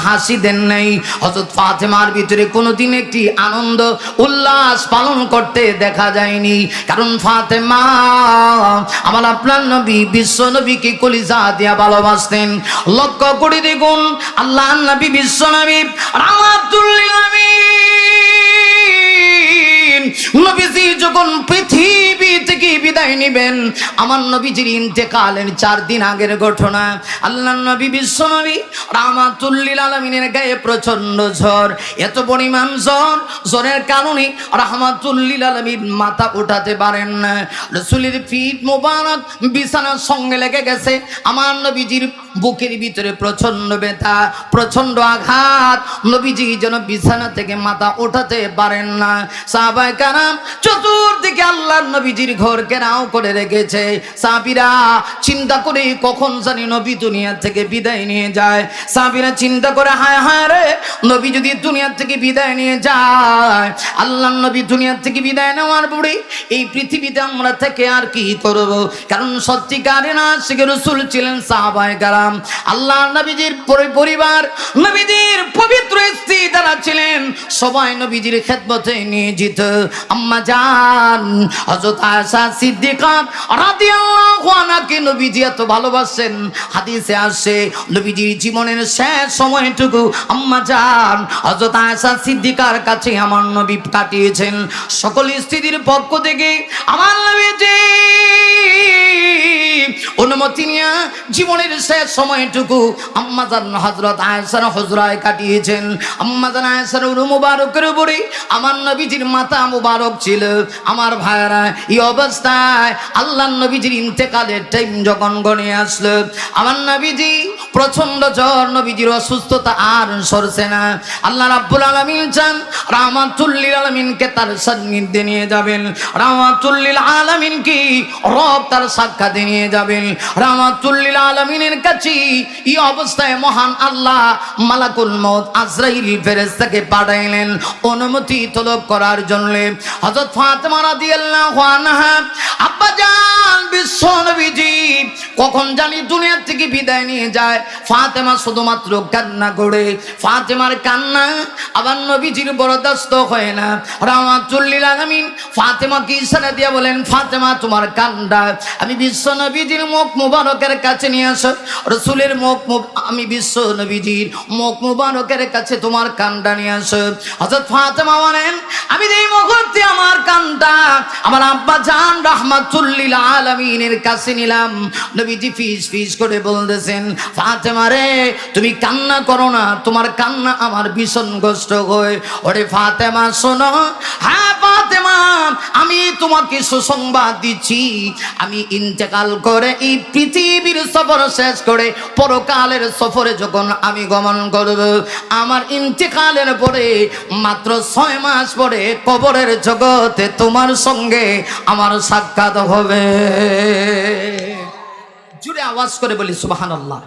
হাসি দেন নাই। হযরত ফাতেমার ভিতরে কোনোদিন একটি আনন্দ উল্লাস পালন করতে দেখা যায়নি। কারণ ফাতেমা আমার আপনার নবী বিশ্ব নবীকে কলিজা দিয়া ভালোবাসতেন। লক্ষ্য করে দেখুন, আল্লাহর নবী বিশ্ব নবী রাহমাতুল লিল আলামিন নবীজি যখন পৃথিবী থেকে বিদায় নেবেন, আমার নবীজির ইন্তেকালের 4 দিন আগের ঘটনা। আল্লাহর নবী বিশ্ব নবী রাহমাতুল লিল আলামিনের গায়ে প্রচন্ড জ্বর, এত পরিমাণ জ্বর, জ্বরের কারণে রাহমাতুল লিল আলামিন মাথা উঠাতে পারেন না। রাসূলের পিঠ মোবারক বিছানার সঙ্গে লেগে গেছে। আমার নবীজির বুকের ভিতরে প্রচন্ড ব্যথা, প্রচন্ড আঘাত, নবীজি যেন বিছানা থেকে মাথা উঠাতে পারেন না। সাহাবায়ে কেরাম চতুর্দিকে আল্লাহর নবীজির ঘর ঘেরাও করে রেখেছে। সাহাবীরা চিন্তা করে কখন জানি নবী দুনিয়া থেকে বিদায় নিয়ে যায়। সাহাবীরা চিন্তা করে, হায় হায় রে, নবী যদি দুনিয়া থেকে বিদায় নিয়ে যায়, আল্লাহর নবী দুনিয়া থেকে বিদায় নেওয়ার পরে এই পৃথিবীতে আমরা থেকে আর কি করব? কারণ সত্যিকারের আশিক রাসূল ছিলেন সাহাবায়ে কেরাম। আল্লাহর নবীজির পরিবার, নবীজির পবিত্র স্ত্রী যারা ছিলেন, সবাই নবীজির খেদমতে নিয়োজিত। আম্মা জান হযরত আয়েশা সিদ্দিকা রাদিয়াল্লাহু আনহাকে নবীজি এত ভালোবাসেন, হাদিসে আসে নবীজির জীবনের শেষ সময়টুকু আম্মা জান হযরত আয়েশা সিদ্দিকার কাছে আমার নবী কাটিয়েছেন। সকল স্ত্রীদের পক্ষ থেকে আমার নবীজি অনুমতি নিয়ে জীবনের শেষ সময়টুকু আম্মা জান হযরত আয়েশার হুজরায় কাটিয়েছেন। আম্মা জান আয়েশার উরু মুবারকের উপরে আমার নবীজির মাথা মুবারক ছিল। আমার ভাইরা, এই অবস্থায় আল্লাহর নবীজির ইন্তেকালের টাইম যখন গনে আসলো, আমার নবীজি প্রচন্ড জ্বর, নবীজির অসুস্থতা আর সরছে না। আল্লাহ রাব্বুল আলামিন চান রাহমাতুল লিল আলামিনকে তার সান্নিধ্যে নিয়ে যাবেন, রাহমাতুল লিল আলামিনকে রব তার সাক্ষাতে নিয়ে যাবেন। রাহমাতুল লিল আলামিনের কাছে এই অবস্থায় মহান আল্লাহ মালাকুল মউত আজরাইল ফেরেশতাকে পাঠাইলেন অনুমতি তলব করার জন্য। হযরত ফাতেমা রাদিয়াল্লাহু আনহা আব্বা জান বিশ্ব নবীজি কখন জানি দুনিয়া থেকে বিদায় নিয়ে যায়। ফাতেমা শুধুমাত্র কান্না করে। ফাতেমার কান্না আবার নবীজির বরদাস্ত হয় না। রাহমাতুল লিল আলামিন ফাতেমাকে ইশারা দিয়ে বলেন, ফাতেমা তোমার কান্না আমি বিশ্ব নবীজির মুখ মুবারকের কাছে নিয়ে আসো। রাসূলের আমি বিশ্ব নবীজির মুখ মুবারকের কাছে তোমার কান্না নিয়ে আসো। হযরত ফাতেমা বলেন, আমি এই মুহূর্তে আমার কান্না আমার আব্বা জান রাহমাতুল লিল আলামিনের কাছে নিলাম। নবীজি ফিস ফিস করে বলতেছেন, ফাতেমা রে তুমি কান্না করো না, তোমার কান্না আমার ভীষণ কষ্ট হয়। ওরে ফাতেমা শোনো, হ্যাঁ ফাতেমা আমি তোমাকে সুসংবাদ দিচ্ছি, আমি ইন্তেকাল করে এই পৃথিবীর সফর শেষ করে পরকালের সফরে যখন আমি গমন করব, আমার ইন্তেকালের পরে মাত্র 6 মাস পরে কবরের জগতে তোমার সঙ্গে আমার সাক্ষাৎ হবে। জুড়ে আওয়াজ করে বলি সুবহানাল্লাহ।